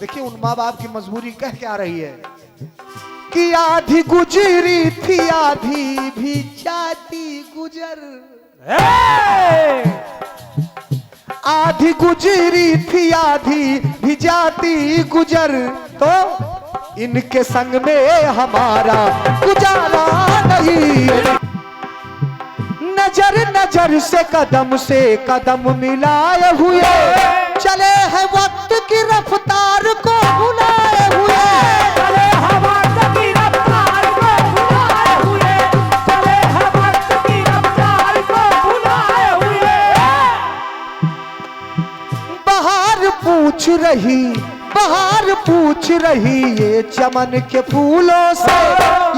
देखिए उन माँ बाप की मजबूरी कह क्या रही है कि आधी गुजरी थी आधी भी जाती गुजर, आधी गुजरी थी आधी भी जाती गुजर, तो इनके संग में हमारा गुजारा नहीं। नजर नजर से कदम मिलाए हुए चले हैं वक्त की रफ्तार को भुलाए हुए, चले हैं वक्त की रफ्तार को भुलाए हुए, चले हैं वक्त की रफ्तार को भुलाए हुए। बहार पूछ रही ये चमन के फूलों से,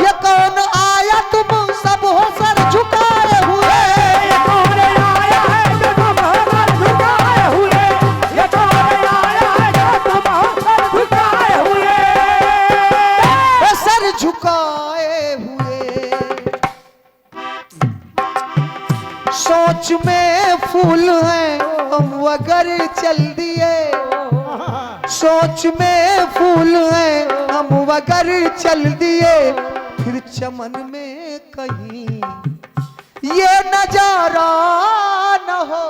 ये कौन आया तुम सब हो सर झुकाए हुए, ये कौन आया है जो तुम सर झुकाए हुए, ये कौन आया है जो तुम सर झुकाए हुए, सर झुकाए हुए। सोच में फूल हैं हम अगर चल दिए, सोच में फूल हैं हम अगर चल दिए, फिर चमन में कहीं ये नजारा न हो।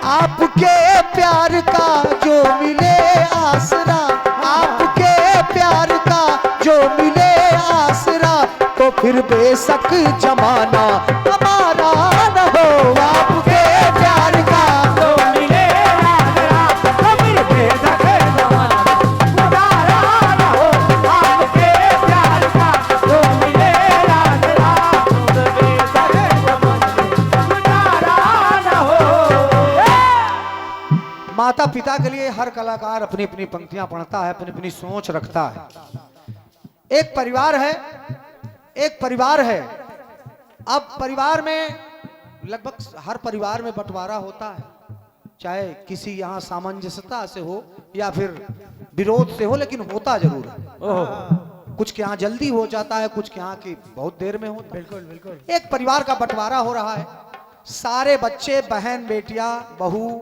आपके प्यार का जो मिले आसरा, आपके प्यार का जो मिले आसरा, तो फिर बेशक जमाना हमारा न हो। आपके प्यार का जो मिले आसरा, तो फिर बेशक जमाना गुजारा न हो। आपके प्यार का जो मिले आसरा, तो बेशक जमाना गुजारा न हो। माता पिता के लिए हर कलाकार अपनी अपनी पंक्तियां पढ़ता है, अपनी अपनी सोच रखता है। एक परिवार है, अब परिवार में लगभग हर परिवार में बंटवारा होता है, चाहे किसी यहाँ सामंजस्यता से हो या फिर विरोध से हो, लेकिन होता जरूर है। कुछ के यहाँ जल्दी हो जाता है, कुछ के यहाँ की बहुत देर में होता है। बिल्कुल बिल्कुल। एक परिवार का बंटवारा हो रहा है, सारे बच्चे बहन बेटियां बहू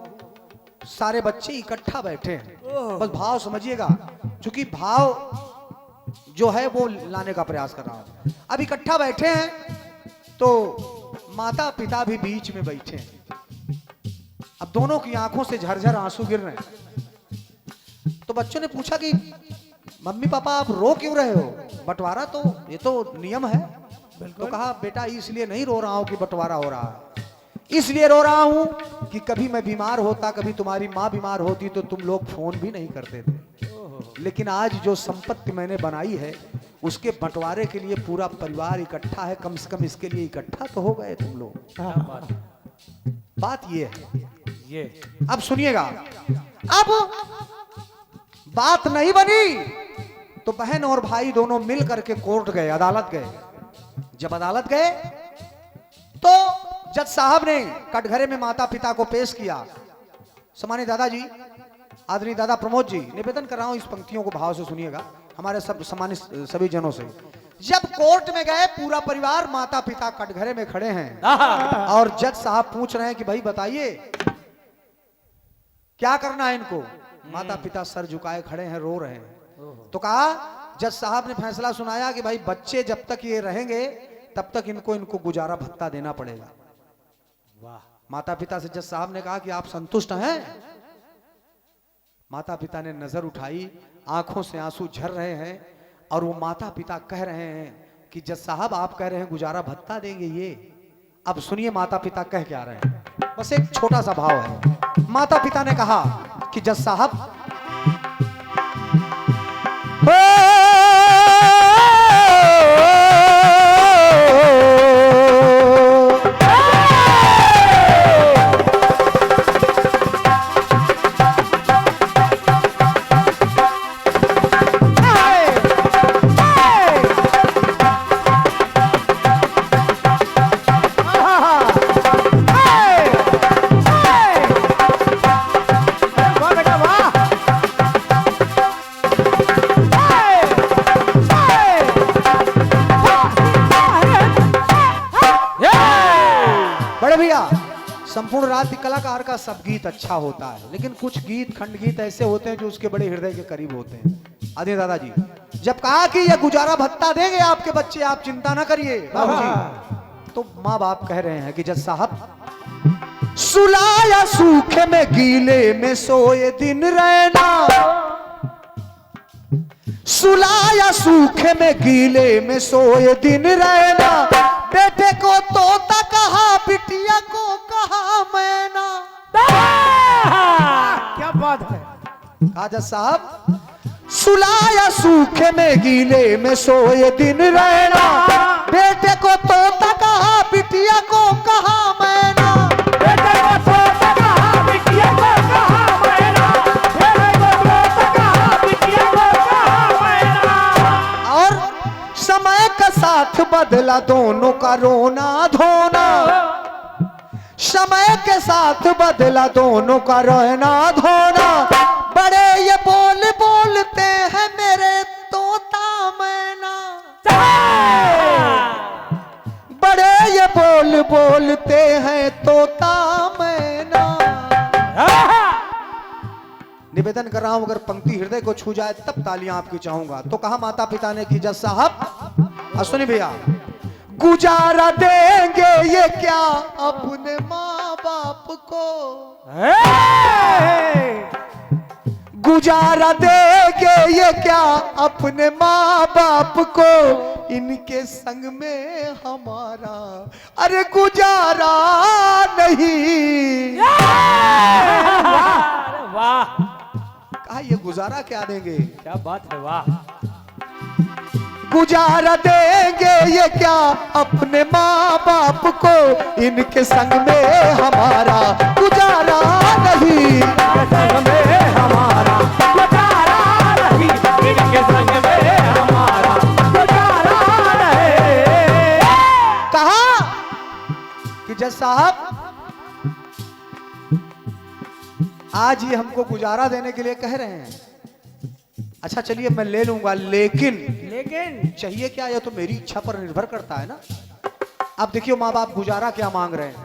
सारे बच्चे इकट्ठा बैठे हैं। बस भाव समझिएगा, क्योंकि भाव जो है वो लाने का प्रयास कर रहा हूं। अब इकट्ठा बैठे हैं तो माता पिता भी बीच में बैठे हैं। अब दोनों की आंखों से झरझर आंसू गिर रहे हैं। तो बच्चों ने पूछा कि मम्मी पापा आप रो क्यों रहे हो, बंटवारा तो ये तो नियम है। तो कहा बेटा इसलिए नहीं रो रहा हूं कि बंटवारा हो रहा है, इसलिए रो रहा हूं कि कभी मैं बीमार होता, कभी तुम्हारी माँ बीमार होती तो तुम लोग फोन भी नहीं करते थे, लेकिन आज जो संपत्ति मैंने बनाई है उसके बंटवारे के लिए पूरा परिवार इकट्ठा है, कम से कम इसके लिए इकट्ठा तो हो गए तुम लोग। बात ये है, ये अब सुनिएगा। अब बात नहीं बनी तो बहन और भाई दोनों मिल करके कोर्ट गए, अदालत गए। जब अदालत गए तो जज साहब ने कटघरे में माता पिता को पेश किया। सम्मानित दादाजी, आदरणीय दादा प्रमोद जी, निवेदन कर रहा हूं इस पंक्तियों को भाव से सुनिएगा हमारे सब सम्मानित सभी जनों से। जब कोर्ट में गए पूरा परिवार माता पिता कटघरे में खड़े हैं और जज साहब पूछ रहे हैं कि भाई बताइए क्या करना है इनको। माता पिता सर झुकाए खड़े हैं, रो रहे हैं। तो कहा, जज साहब ने फैसला सुनाया कि भाई बच्चे जब तक ये रहेंगे तब तक इनको गुजारा भत्ता देना पड़ेगा। वाह। माता पिता से जज साहब ने कहा कि आप संतुष्ट हैं। माता पिता ने नजर उठाई, आंखों से आंसू झर रहे हैं और वो माता पिता कह रहे हैं कि जज साहब आप कह रहे हैं गुजारा भत्ता देंगे ये। अब सुनिए माता पिता कह क्या रहे हैं, बस एक छोटा सा भाव है। माता पिता ने कहा कि जज साहब करुण राति कलाकार का सब गीत अच्छा होता है, लेकिन कुछ गीत खंड गीत ऐसे होते हैं जो उसके बड़े हृदय के करीब होते हैं। आदि दादाजी जब कहा कि ये गुजारा भत्ता देंगे आपके बच्चे, आप चिंता ना करिए बाबूजी, तो माँ बाप कह रहे हैं कि जज साहब, सुलाया सूखे में गीले में सोए दिन रहना, सुलाया सूखे में गीले में सोए दिन रहना, बेटे को तोता कहा बिटिया को कहा मैना। क्या बात है। काजा साहब, सुलाया सूखे में गीले में सोए दिन रहना, बेटे को तोता कहा बिटिया को कहा मैना, बेटे को तोता कहा बिटिया को कहा मैना, बेटे को तोता कहा बिटिया को कहा मैना। और समय का साथ बदला दोनों का रोना धोना, समय के साथ बदला दोनों का रोना धोना, बड़े ये बोल बोलते हैं मेरे तोता मैना, बड़े ये बोल बोलते हैं तोता मैना। निवेदन कर रहा हूं, अगर पंक्ति हृदय को छू जाए तब तालियां आपकी चाहूंगा। तो कहा माता पिता ने कि जज साहब, सुनिए भैया, गुजारा देंगे ये क्या अपने माँ बाप को, गुजारा देंगे ये क्या अपने माँ बाप को, इनके संग में हमारा अरे गुजारा नहीं। वाह, कहा ये गुजारा क्या देंगे, क्या बात है। वाह, गुजारा देंगे ये क्या अपने माँ बाप को, इनके संग में हमारा गुजारा नहीं, इनके संग में हमारा गुजारा नहीं, इनके संग में हमारा गुजारा नहीं। कहा कि जज साहब, आज ये हमको गुजारा देने के लिए कह रहे हैं, अच्छा चलिए मैं ले लूंगा, लेकिन चाहिए क्या, यह तो मेरी इच्छा पर निर्भर करता है ना। अब देखिए माँ बाप गुजारा क्या मांग रहे हैं,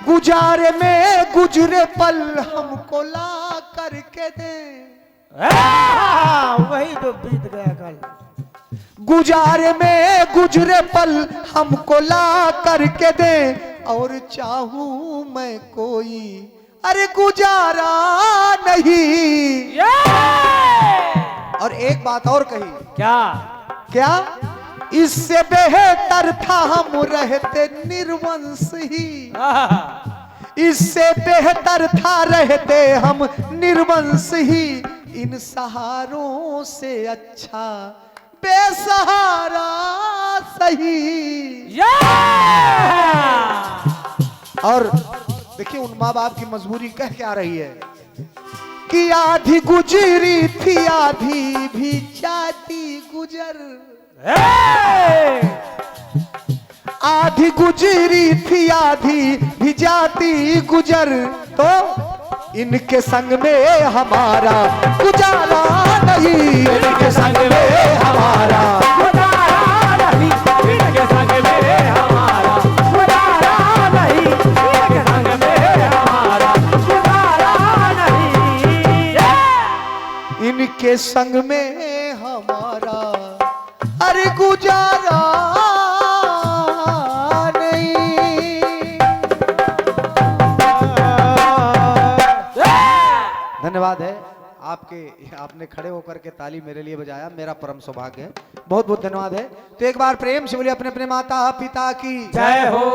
गुजारे में गुजरे पल हमको ला करके दे, वही तो बीत गया कल, गुजारे में गुजरे पल हमको ला करके दे, और चाहूं मैं कोई अरे गुजारा नहीं। और एक बात और कही, क्या क्या, इससे बेहतर था हम रहते निर्वंश ही, इससे बेहतर था रहते हम निर्वंश ही, इन सहारों से अच्छा बेसहारा सही। और देखिए उन माँ बाप की मजबूरी कह क्या रही है कि आधी गुजरी थी आधी भी जाती गुजर, आधी गुजरी थी आधी भी जाती गुजर, तो इनके संग में हमारा गुजारा नहीं, इनके संग में हमारा गुजारा नहीं, इनके संग में हमारा गुजारा नहीं, इनके संग में हमारा गुजारा नहीं, इनके संग में हमारा अरे गुजारा नहीं। धन्यवाद है आपके, आपने खड़े होकर के ताली मेरे लिए बजाया, मेरा परम सौभाग्य है, बहुत बहुत धन्यवाद है। तो एक बार प्रेम से बोलिए अपने अपने माता पिता की जय हो।